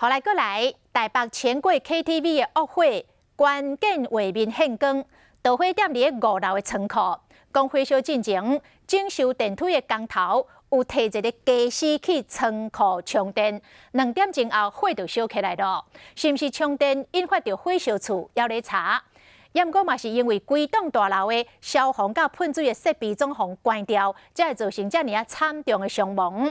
后来过来，台北千过 KTV 的恶火，关键画面现光，导火点伫5楼的仓库。讲火烧进前，整修电梯的工头有摕一个家私去仓库充电，2点钟后火就烧起来了。是毋是充电引发着火烧厝？要来查。也毋过嘛是因为规栋大楼的消防甲喷水的设备总互关掉，才会造成遮尔惨重的伤亡。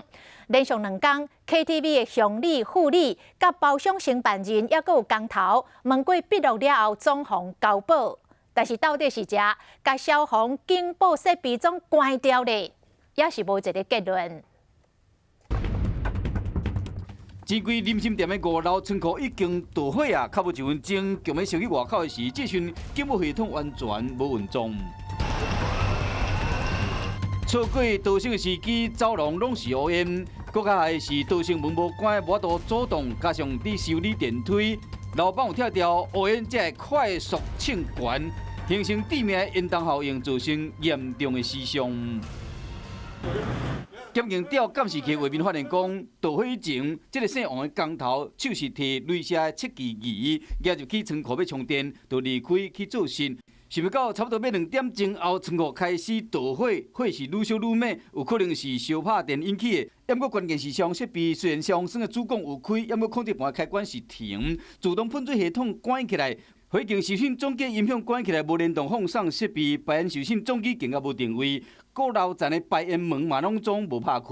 连续2天 ，KTV 的乡里、副理、甲包厢承办人，也阁有工头问过笔录了后，总互交保。但是到底是遮甲消防警报设备总关掉咧，也是无一个结论。钱柜林心店的5楼仓库已经大火啊！较无1分钟，强要烧去外口的时，这阵警报系统完全无运作。错过逃生的时机，走廊拢是乌烟。更加害的是逃生门无关，无法阻挡，加上伫修理电梯，楼板有拆掉，乌烟才会快速窜悬，形成地面的烟筒效应，造成严重的死伤。检警调监视器画面发现讲，导火以前，这个姓王的工头手是摕镭射的测记仪夹入去仓库要充电，就离开去做事。想不到差不多要2点钟后，仓库开始导火，火是愈烧愈猛，有可能是烧拍电引起的。不过关键是消防设备虽然消防栓的主管有开，不过控制盘开关是停，自动喷水系统关起来。火警受信总机音响关起来，无联动放送设备，排烟受信总机更加无定位，各楼层的排烟门嘛拢总无拍开。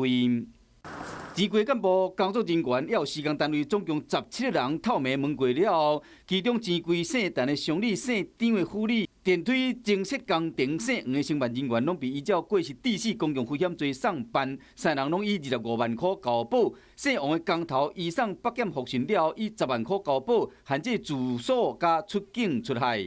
钱柜干部工作人员也有施工单位总共17个人透明门过了后，其中钱柜姓陈的乡里、姓张的副理、电梯正式工程姓黄的承办人员，拢被依照过失致死公共危险罪送办，3人拢以25万块交保。姓王的工头移送北检复讯了后，以10万块交保，限制住所加出境出海。